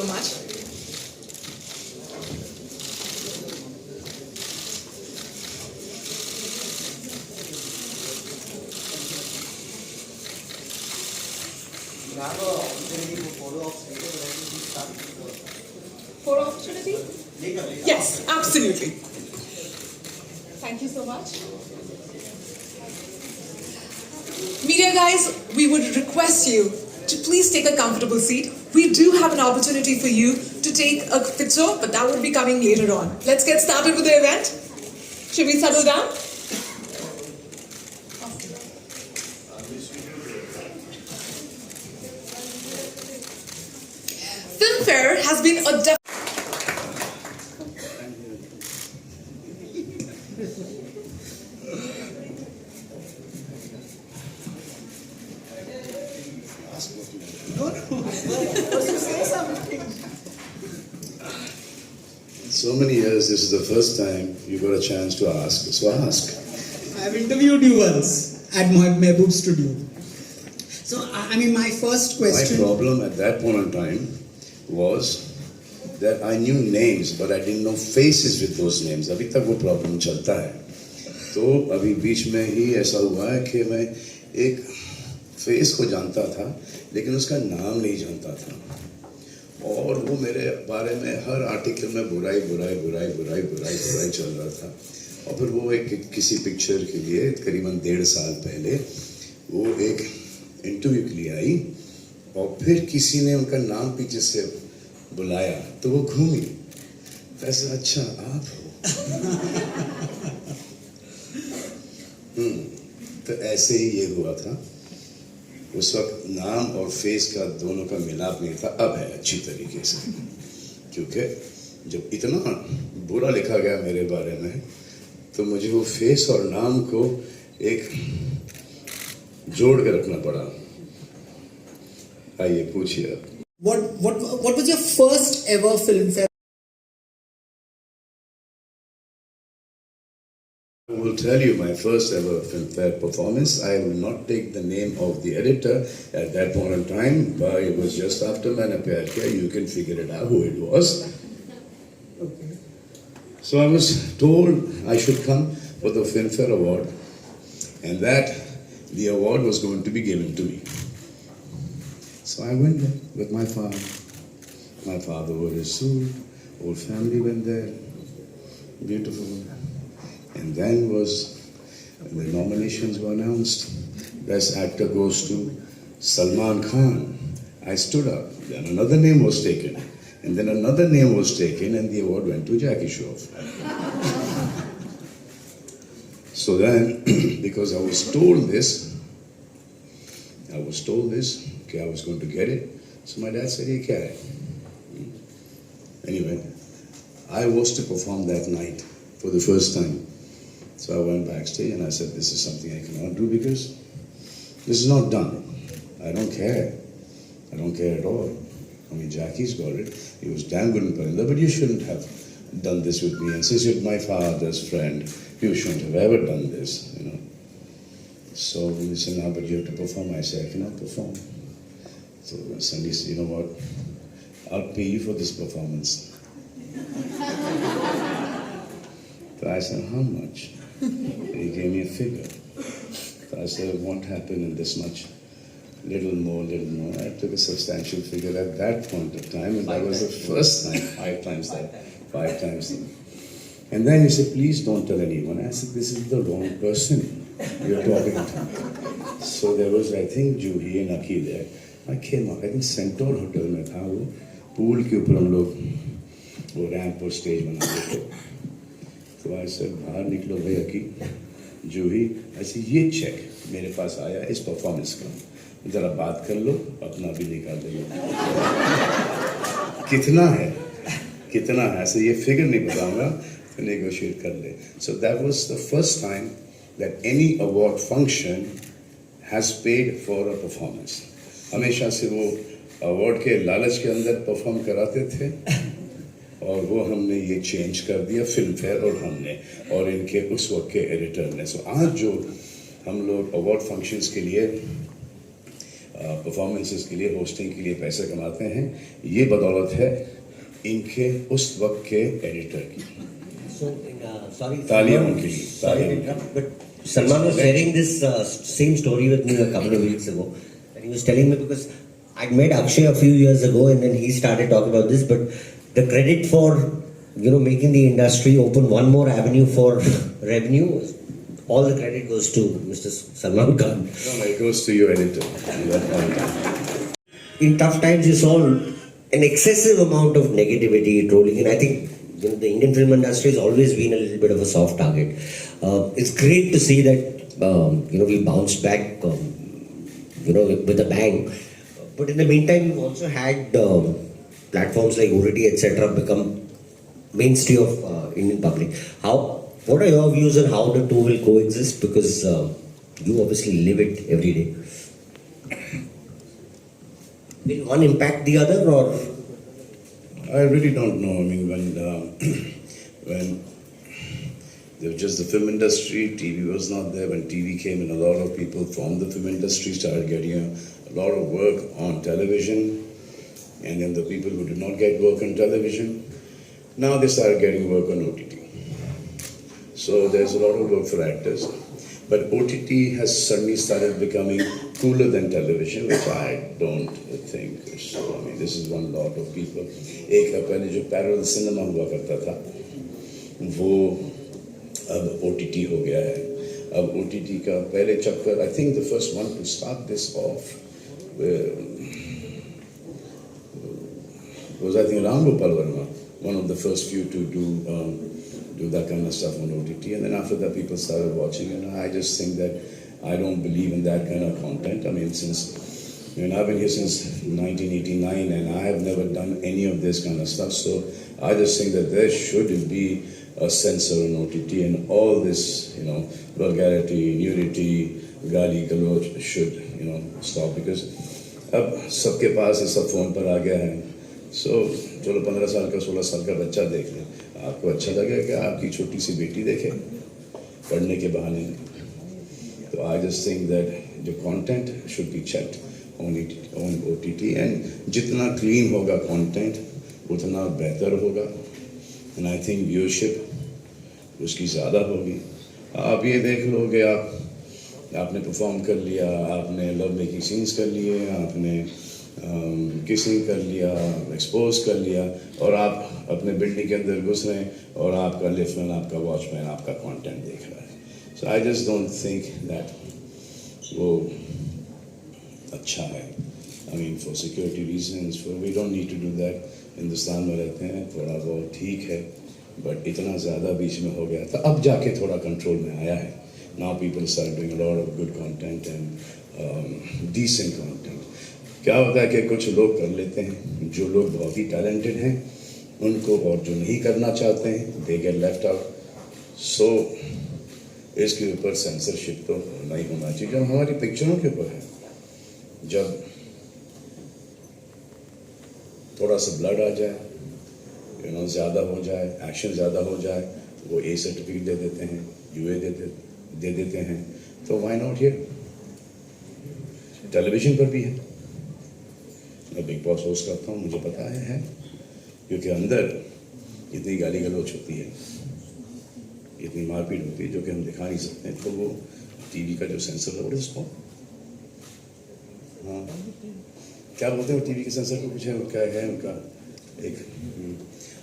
so much. Photo opportunity? Yes, absolutely. Thank you so much. Media guys, we would request you to please take a comfortable seat. We do have an opportunity for you to take a picture, but that will be coming later on. Let's get started with the event. Should we settle down? Filmfare has been a So many years, this is the first time you got a chance to ask, so ask. I've interviewed you once at Mehboob Studio. So, I mean, my first question... My problem at that point in time was that I knew names, but I didn't know faces with those names. अभी तक वो problem चलता है. तो अभी बीच में ही ऐसा हुआ है कि मैं एक face को जानता था, लेकिन उसका नाम नहीं जानता था. और वो मेरे बारे में हर आर्टिकल में बुराई चल रहा था. और फिर वो एक किसी पिक्चर के लिए करीबन 1.5 साल पहले वो एक इंटरव्यू के लिए आई और फिर किसी ने उनका नाम पीछे से बुलाया तो वो घूमी. ऐसा अच्छा आप हो. तो ऐसे ही ये हुआ था. उस वक्त नाम और फेस का दोनों का मिलाप नहीं था. अब है अच्छी तरीके से, क्योंकि जब इतना बुरा लिखा गया मेरे बारे में तो मुझे वो फेस और नाम को एक जोड़ के रखना पड़ा. आइए पूछिए. What was your first ever Filmfare? I will tell you my first ever Filmfare performance. I will not take the name of the editor at that point in time, but it was just after Maine Pyar Kiya. You can figure it out who it was. Okay. So I was told I should come for the Filmfare Award, and that the award was going to be given to me. So I went there with my father. My father wore his suit, whole family went there, beautiful. And then the nominations were announced. Best actor goes to Salman Khan. I stood up, then another name was taken, and then another name was taken, and the award went to Jackie Shroff. So then, because I was told this, okay, I was going to get it. So my dad said, "Ye kya hai?" Anyway, I was to perform that night for the first time. So I went backstage and I said, "This is something I cannot do because this is not done. I don't care. I don't care at all. I mean, Jackie's got it. He was damn good in Parinda, but you shouldn't have done this with me. And since you're my father's friend, you shouldn't have ever done this, you know." So he said, "No, but you have to perform." I said, "I cannot perform." So Sandy said, "You know what? I'll pay you for this performance." So I said, "How much?" He gave me a figure. So I said, "It won't happen in this much. Little more. I took a substantial figure at that point of time, and that was the first time, 5 times that. And then he said, "Please don't tell anyone." I said, "This is the wrong person you're talking to." So there was, I think, Juhi and Aki there. I came up, I think Centaur Hotel में था वो. Pool के ऊपर हम लोग वो ramp और stage बना रहे थे. तो I said, "बाहर निकलो भाई अकी, जूही." ऐसे ये चेक मेरे पास आया इस परफॉर्मेंस का, जरा बात कर लो, अपना भी निकाल लो. कितना है ऐसे ये फिगर नहीं बताऊंगा, तो नेगोशिएट कर ले. So that was the first time that any award function has paid for a performance. हमेशा से वो अवार्ड के लालच के अंदर परफॉर्म कराते थे, और वो हमने ये चेंज कर दिया फिल्म फेयर और हमने और इनके उस वक्त के एडिटर ने. सो आज जो हम लोग अवार्ड फंक्शंस के लिए परफॉर्मेंसेस के लिए, होस्टिंग के लिए पैसे कमाते हैं। ये बदौलत है इनके उस वक्त के एडिटर की। So, sorry, तालियां उनके लिए, sorry to तालियां interrupt, but Salman was sharing this same story with me a couple of weeks ago, and he was telling me because I'd met Akshay a few years ago, and then he started talking about this. But the credit for making the industry open one more avenue for revenue, all the credit goes to Mr. Salman Khan. No, it goes to your editor at that point. In tough times, you saw an excessive amount of negativity, trolling, and I think the Indian film industry has always been a little bit of a soft target. It's great to see that we bounced back, with a bang. But in the meantime, we've also had platforms like OTT, etc., become mainstay of Indian public. What are your views on how the two will coexist? Because you obviously live it every day. Will one impact the other, or? I really don't know. I mean, when there was just the film industry, TV was not there. When TV came in, a lot of people from the film industry started getting a lot of work on television, and then the people who did not get work on television, now they started getting work on OTT. So there's a lot of work for actors. But OTT has suddenly started becoming cooler than television, which I don't think so. I mean, this is one lot of people. एक पहले जो parallel cinema हुआ करता था, वो अब OTT हो गया है. अब OTT का पहले चक्कर, I think the first one to start this off was I think Ram Gopal Verma, one of the first few to do that kind of stuff on OTT, and then after that people started watching, and I just think that I don't believe in that kind of content. I mean, I've been here since 1989, and I have never done any of this kind of stuff, so I just think that there should be a censor on OTT, and all this, vulgarity, nudity, gali galoch should, stop, because अब सबके पास ये सब phone पर आ गया है. So चलो 15 साल का 16 साल का बच्चा देख ले, आपको अच्छा लगेगा कि आपकी छोटी सी बेटी देखे पढ़ने के बहाने? तो I just think that the content should be checked on OTT, and जितना clean होगा content उतना बेहतर होगा, and I think viewership उसकी ज़्यादा होगी. आप ये देख लो कि आपने परफॉर्म कर लिया, आपने लव मेकिंग सीन्स कर लिए, आपने किसिंग कर लिया, एक्सपोज कर लिया, और आप अपने बिल्डिंग के अंदर घुस रहे हैं और आपका लिफ्टमैन, आपका वॉचमैन आपका कंटेंट देख रहा है. So I just don't think that वो अच्छा है. I mean for security reasons, for we don't need to do that. Hindustan में रहते हैं, थोड़ा बहुत ठीक है, बट इतना ज़्यादा बीच में हो गया था. अब जाके थोड़ा कंट्रोल में आया है. Now people start doing a lot of good content and decent content. क्या होता है कि कुछ लोग कर लेते हैं, जो लोग बहुत ही टैलेंटेड हैं उनको, और जो नहीं करना चाहते हैं दे गेट लेफ्ट आउट. सो इसके ऊपर सेंसरशिप तो नहीं होना चाहिए. जब हमारी पिक्चरों के ऊपर है, जब थोड़ा सा ब्लड आ जाए, ज़्यादा हो जाए, एक्शन ज़्यादा हो जाए, वो ए सर्टिफिकेट दे देते हैं, यूए दे देते हैं. तो व्हाई नॉट हियर? टेलीविजन पर भी है. मैं बिग बॉस होस्ट करता हूँ, मुझे पता है, क्योंकि अंदर इतनी गाली गलौच होती है, इतनी मारपीट होती है जो कि हम दिखा नहीं सकते. तो वो टीवी का जो सेंसर है, उसको हाँ क्या बोलते हैं, टीवी के सेंसर को कुछ है, उनका एक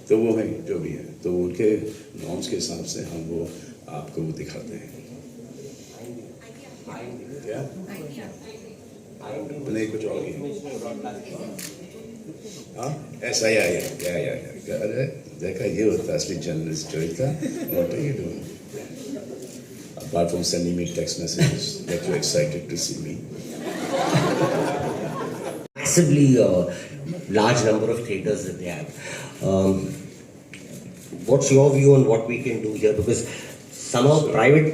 तो वो है जो भी है, तो उनके नॉर्म्स के हिसाब से हम वो आपको वो दिखाते हैं. क्या नहीं, कुछ और ही हाँ ऐसा ही आया क्या? अरे देखा, ये होता है असली जर्नलिस्ट जो था. What are you doing? Apart from sending me text messages that you're excited to see me. Massively large number of theatres that they have. What's your view on what we can do here? Because somehow private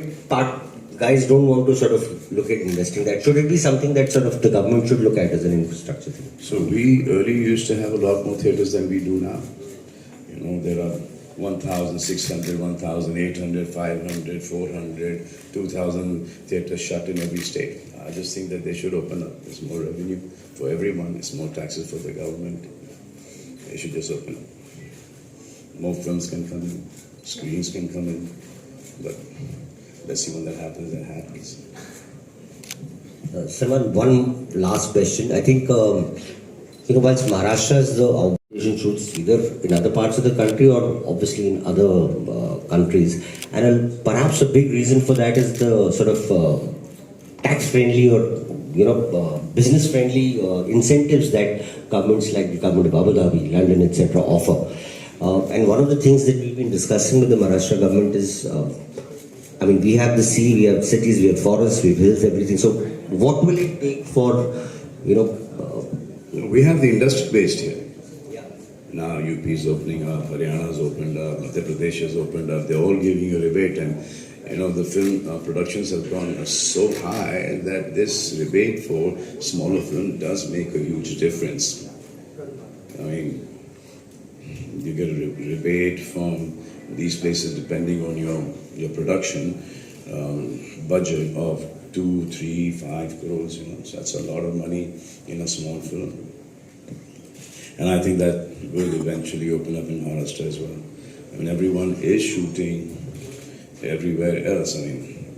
guys don't want to sort of look at investing that. Should it be something that sort of the government should look at as an infrastructure thing? So we earlier used to have a lot more theatres than we do now. There are 1,600, 1,800, 500, 400, 2,000 theatres shut in every state. I just think that they should open up. There's more revenue for everyone. It's more taxes for the government. They should just open up. More films can come in. Screens can come in. But let's see when that happens. That happens. Salman, one last question. I think, whilst Maharashtra is the obligation shoots either in other parts of the country or obviously in other countries, and perhaps a big reason for that is the sort of tax-friendly or business-friendly incentives that governments like the government of Abu Dhabi, London, etc. offer. And one of the things that we've been discussing with the Maharashtra government is, we have the sea, we have cities, we have forests, we have hills, everything. So what will it take for, we have the industry based here. Now UP is opening up, Haryana has opened up, Madhya Pradesh has opened up. They're all giving you a rebate, and the film productions have gone so high that this rebate for smaller film does make a huge difference. You get a rebate from these places depending on your production budget of 2, 3, 5 crores. So that's a lot of money in a small film. And I think that will eventually open up in Maharashtra as well. Everyone is shooting everywhere else.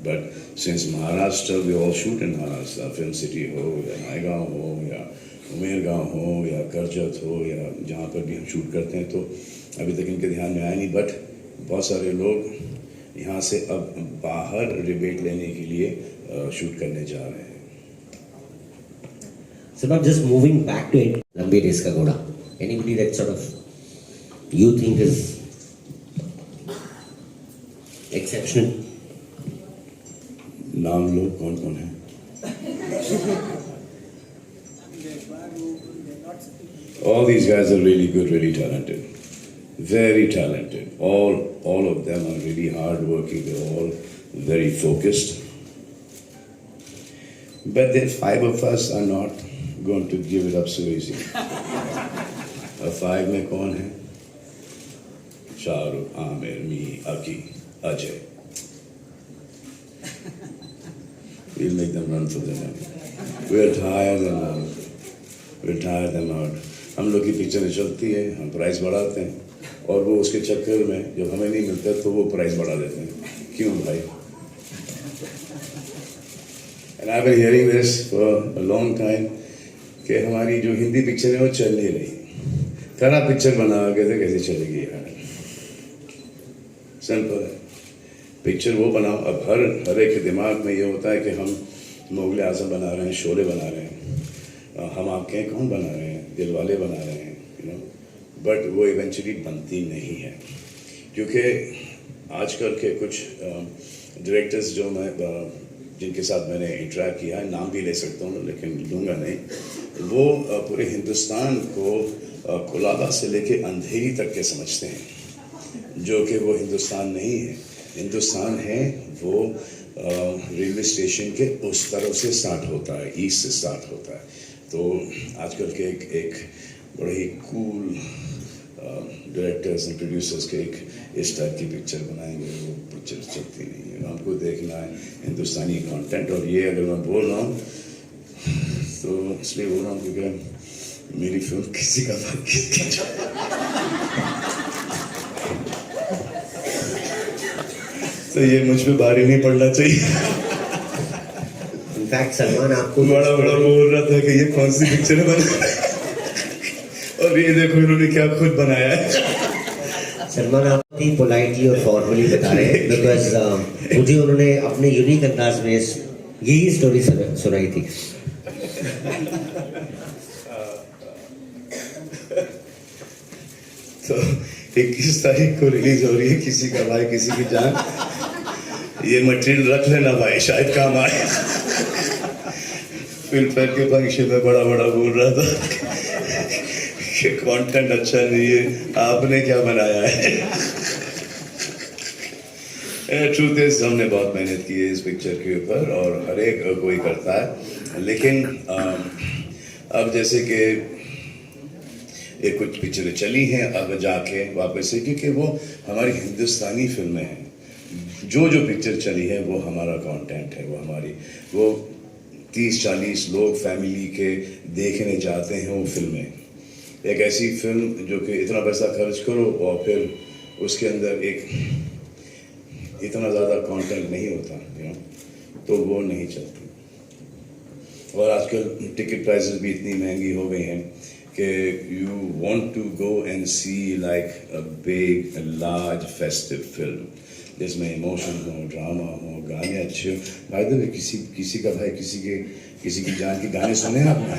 But since Maharashtra, we all shoot in Maharashtra, Film City ho, ya Naigaon ho, ya Umergaon ho, ya Karjat ho, या जहाँ पर भी हम shoot करते हैं, तो अभी तक इनके ध्यान में आया नहीं. बट बहुत सारे लोग यहाँ से अब बाहर रिबेट लेने के लिए शूट करने जा रहे हैं. So not just moving back to it, Lambe Days Ka Ghoda. Anybody that sort of you think is exceptional? नाम लो कौन कौन है? All these guys are really good, really talented, very talented. All of them are really hard working. They're all very focused. But the 5 of us are not going to give it up so easy. 5 में कौन है? शाहरुख, आमिर, मी, Aki, Ajay. We'll make them run for their money. We'll tire them out. We'll tire them out. हम लोग की पिक्चरें चलती है, हम प्राइस बढ़ाते हैं, और वो उसके चक्कर में जब हमें नहीं मिलता तो वो प्राइस बढ़ा देते हैं. क्यों भाई? And I've been hearing this for a long time कि हमारी जो हिंदी पिक्चर है वो चल नहीं रही. खराब पिक्चर बना के तो कैसे चलेगी यार? सिंपल है. पिक्चर वो बनाओ. अब हर एक के दिमाग में ये होता है कि हम मुगल आजम बना रहे हैं, शोले बना रहे हैं, हम आपके हैं कौन बना रहे हैं, दिलवाले बना रहे हैं, बट वो इवेंचुअली बनती नहीं है. क्योंकि आजकल के कुछ डायरेक्टर्स जो मैं जिनके साथ मैंने इंटरेक्ट किया है, नाम भी ले सकता हूँ लेकिन लूँगा नहीं, वो पूरे हिंदुस्तान को कोलाबा से लेके अंधेरी तक के समझते हैं, जो कि वो हिंदुस्तान नहीं है. हिंदुस्तान है वो रेलवे स्टेशन के उस तरफ से स्टार्ट होता है, ईस्ट से स्टार्ट होता है. तो आजकल के एक बड़े ही कूल डायरेक्टर्स एंड प्रोड्यूसर्स के एक इस टाइप की पिक्चर बनाएंगे, वो पिक्चर चलती नहीं है. हमको देखना है हिंदुस्तानी कंटेंट. और ये अगर मैं बोल रहा हूँ तो इसलिए बोल रहा हूँ क्योंकि मेरी फिल्म किसी का बात तो ये मुझ पे भारी नहीं पड़ना चाहिए. इनफैक्ट सलमान आपको बड़ा बोल रहा था कि ये कौन सी पिक्चर है बना और ये देखो इन्होंने क्या खुद बनाया है. सलमान आप ही पोलाइटली और फॉर्मली बता रहे हैं बिकॉज मुझे उन्होंने अपने यूनिक अंदाज में यही स्टोरी सुनाई थी. तो 21 तारीख को रिलीज हो रही है किसी का भाई किसी की जान. ये मटेरियल रख लेना भाई, शायद काम आए. फिल्मफेयर के फंक्शन में बड़ा बोल रहा था कि कंटेंट अच्छा नहीं है, आपने क्या बनाया है. ट्रूथ इज हमने बहुत मेहनत की है इस पिक्चर के ऊपर और हर एक कोई करता है. लेकिन अब जैसे कि एक कुछ पिक्चरें चली हैं अब जाके वापस से, क्योंकि वो हमारी हिंदुस्तानी फिल्में हैं। जो जो पिक्चर चली है वो हमारा कंटेंट है, वो 30-40 लोग फैमिली के देखने जाते हैं वो फिल्में। एक ऐसी फिल्म जो कि इतना पैसा खर्च करो और फिर उसके अंदर एक इतना ज़्यादा कंटेंट नहीं होता, तो वो नहीं चलती। और आजकल टिकट प्राइसेस भी इतनी महंगी हो गई हैं कि you want to go and see like a big large festive film जिसमें इमोशन हो, ड्रामा हो, गाने अच्छे हो। भाई तो किसी का भाई किसी की जान के गाने सुने आपने,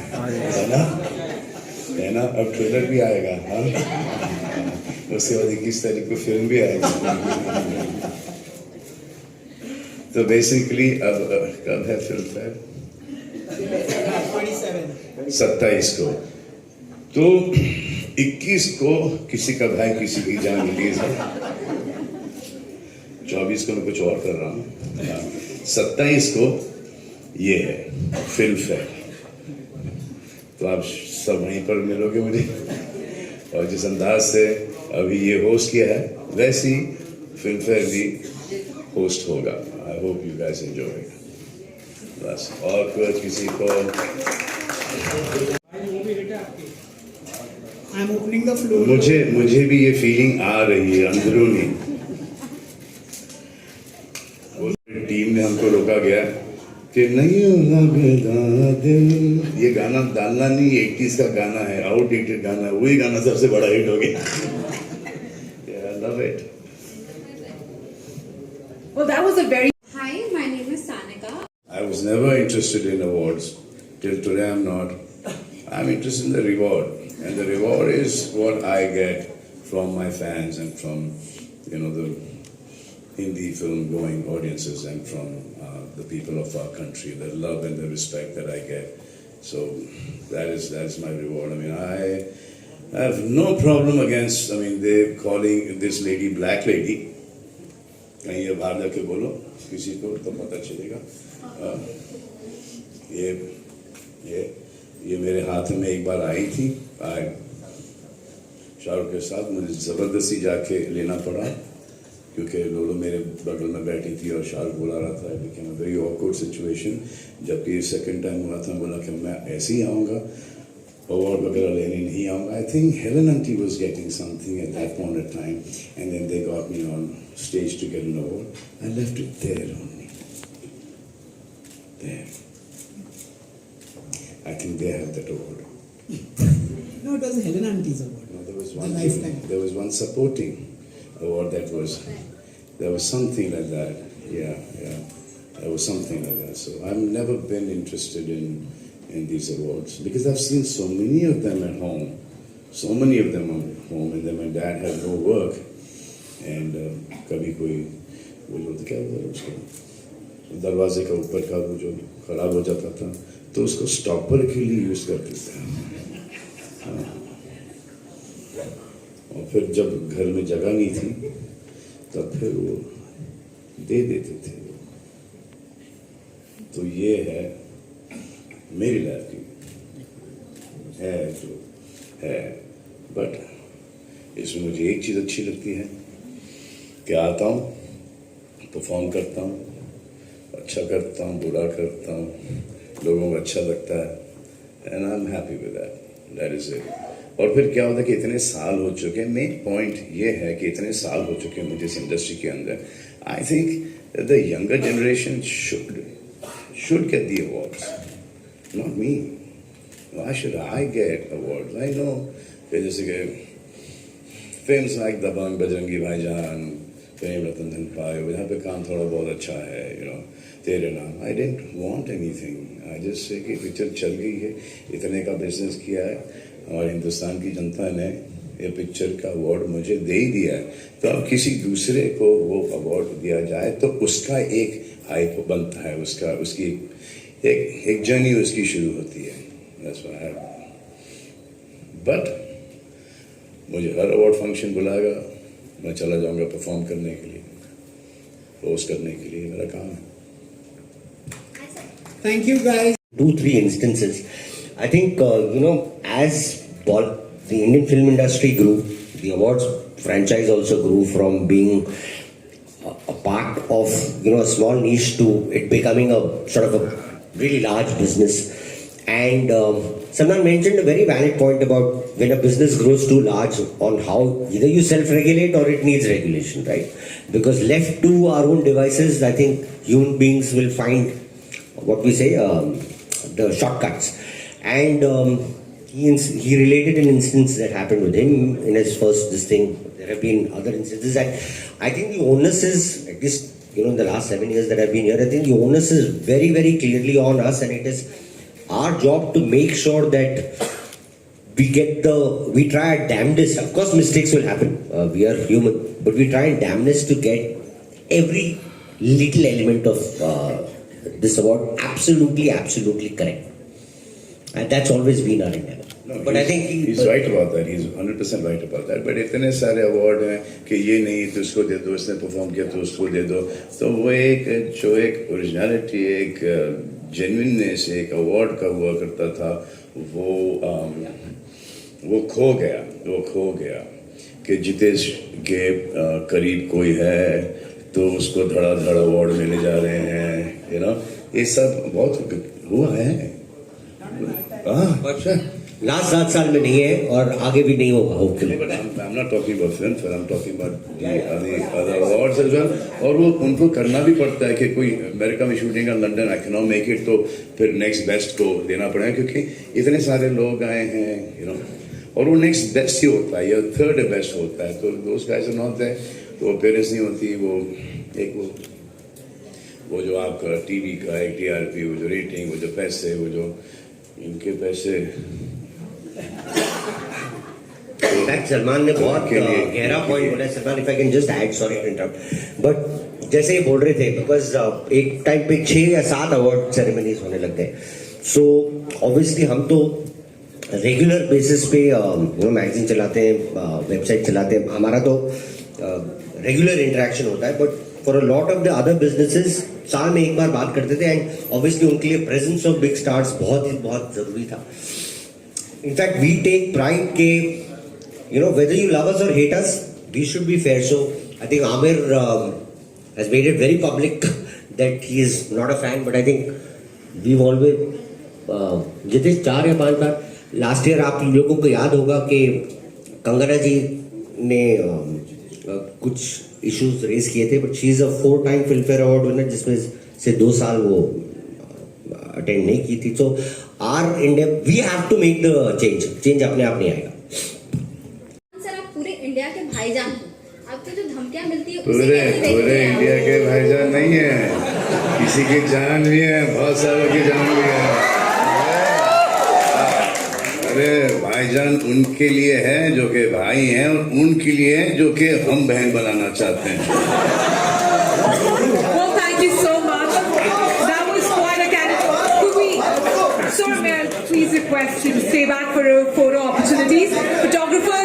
है ना? अब ट्रेलर भी आएगा, हाँ, उसके बाद 21 तारीख को फिल्म भी आएगा। तो बेसिकली अब कब है फिल्म फेयर? 27 को। तो 21 को किसी का भाई किसी की जान रिलीज है। 24 को मैं कुछ और कर रहा हूँ। 27 को ये है फिल्म फेयर। तो आप सब वहीं पर मिलोगे मुझे, और जिस अंदाज से अभी ये होस्ट किया है वैसी फिल्म फेयर भी होस्ट होगा। I hope you guys enjoy. बस और कुछ किसी को I'm opening the floor. मुझे भी ये फीलिंग आ रही है अंदरूनी। टीम ने हमको रोका गया कि नहीं लगता दिल, ये गाना डालना नहीं, 80s का गाना है, आउटडेटेड गाना है, वही गाना सबसे बड़ा हिट हो गया। I love it. Well, that was a very Hi, my name is Sanika. I was never interested in awards. Till today I'm not. I'm interested in the reward. And the reward is what I get from my fans and from, the Hindi film going audiences and from the people of our country, the love and the respect that I get. So that's my reward. I mean, I have no problem against, they're calling this lady black lady. कहीं ये बाहर जाके बोलो किसी को तो पता चलेगा। ये मेरे हाथ में एक बार आई थी, शाहरुख के साथ मुझे ज़बरदस्ती जाके लेना पड़ा क्योंकि लोलो मेरे बगल में बैठी थी और शाहरुख बुला रहा था। It became a very awkward situation. जबकि ये सेकंड टाइम हुआ था, बोला कि मैं ऐसे ही आऊँगा, अवार्ड वगैरह लेने नहीं आऊँगा। I think Helen aunty was getting something at that point of time and then they got me on stage to get an award. I left it there only. There. I think they have that award. No, it was Helen Auntie's award. No, there was The one. lifetime. There was one supporting award that was. There was something like that. Yeah. There was something like that. So I've never been interested in these awards because I've seen so many of them at home. So many of them at home, and then my dad had no work. And कभी कोई वो जो क्या होता है उसको दरवाजे का ऊपर का वो जो खराब हो जाता था तो उसको स्टॉपर के लिए यूज करते थे। और फिर जब घर में जगह नहीं थी तब फिर वो दे देते थे। तो ये है मेरी लाइफ की है जो है। बट इसमें मुझे एक चीज़ अच्छी लगती है कि आता हूँ, परफॉर्म करता हूँ, अच्छा करता हूँ, बुरा करता हूँ, लोगों को अच्छा लगता है and I am happy with that. That is it. और फिर क्या होता है कि इतने साल हो चुके हैं, मेन पॉइंट ये है कि इतने साल हो चुके हैं मुझे इस इंडस्ट्री के अंदर। I think the younger generation should get the awards, not me. Why should I get awards? I know जैसे कि फिल्म्स लाइक दबंग, बजरंगी भाईजान, प्रेम रतन धन पायो, यहाँ पे काम थोड़ा बहुत अच्छा है, तेरे नाम। I don't want anything. I just say कि पिक्चर चल गई है, इतने का बिजनेस किया है, हमारे हिंदुस्तान की जनता ने ये पिक्चर का अवार्ड मुझे दे ही दिया है, तो अब किसी दूसरे को वो अवार्ड दिया जाए तो उसका एक हाइप बनता है, उसकी एक जर्नी उसकी शुरू होती है। बट मुझे हर अवार्ड फंक्शन बुलाएगा, मैं चला जाऊंगा परफॉर्म करने के लिए, होस्ट करने के लिए, मेरा काम है। Thank you guys. 2-3 instances. I think, as the Indian film industry grew. The awards franchise also grew from being a part of a small niche to it becoming a sort of a really large business. And Salman mentioned a very valid point about when a business grows too large on how either you self-regulate or it needs regulation, right? Because left to our own devices, I think human beings will find what we say the shortcuts. And he related an instance that happened with him in his first this thing. There have been other instances that I think the onus is, at least in the last 7 years that I've been here, I think the onus is very, very clearly on us, and it is our job to make sure that we try our damnedest. Of course, mistakes will happen. We are human, but we try our damnedest to get every little element of this award absolutely, absolutely correct. And that's always been our endeavor. No, but I think he's right about that. He's 100% right about that. But इतने सारे award हैं कि ये नहीं तो उसको दे दो, इसने परफॉर्म किया तो उसको दे दो. तो वो एक ओरिजिनलिटी, एक जेन्युइननेस, एक अवार्ड का हुआ करता था, वो खो गया कि जितेश के करीब कोई है तो उसको धड़ाधड़ अवार्ड मिले जा रहे हैं. ये सब बहुत हुआ है. लास्ट 7 साल में नहीं है और आगे भी नहीं होगा hopefully. But I'm not talking about Filmfare, I'm talking about the other awards as well. और वो उनको करना भी पड़ता है कि कोई अमेरिका में शूटिंग है, London, I cannot make it, तो फिर नेक्स्ट बेस्ट को देना पड़ेगा क्योंकि इतने सारे लोग आए हैं, और वो नेक्स्ट बेस्ट ही होता है या थर्ड बेस्ट होता है. तो those guys are not there, तो पेरेंट्स नहीं होती, वो जो आपका टीवी का एक TRP, वो जो रेटिंग, वो जो पैसे, वो जो इनके पैसे. सलमान ने बहुत गहरा पॉइंट बोला. Salman, if I can just add, sorry to interrupt, but जैसे ये बोल रहे थे, बिकॉज एक टाइम पे 6 या 7 अवार्ड सेरेमनीज होने लग गए. सो ऑब्वियसली हम तो रेगुलर बेसिस पे मैगजीन चलाते हैं, वेबसाइट चलाते हैं, हमारा तो रेगुलर इंटरेक्शन होता है. But for a lot of the other businesses साल में एक बार बात करते थे, एंड ऑब्वियसली उनके लिए प्रेजेंस ऑफ बिग स्टार्स बहुत जरूरी था. इनफैक्ट वी टेक प्राइड के whether you love us or hate us, we should be fair. So I think Amir has made it very public that he is not a fan, but I think we've always जितने 4 या 5 बार last year आप लोगों को याद होगा कि कंगना जी ने कुछ इश्यूज रेज किए थे, but she is a 4-time Filmfare award winner जिसमें से 2 साल वो अटेंड नहीं की थी. So our India, we have to make the change अपने आप नहीं आएगा. सर, आप पूरे इंडिया के भाईजान हो, आपको जो धमकियां मिलती है पूरे इंडिया के भाईजान नहीं है, किसी की जान भी है, बहुत सारों की जान भी है. अरे भाईजान उनके लिए है जो कि भाई हैं, और उनके लिए है जो कि हम बहन बनाना चाहते हैं. Well, thank you so much. That was quite a candid. Sir, may I please request you to stay back for photo opportunities? Photographers.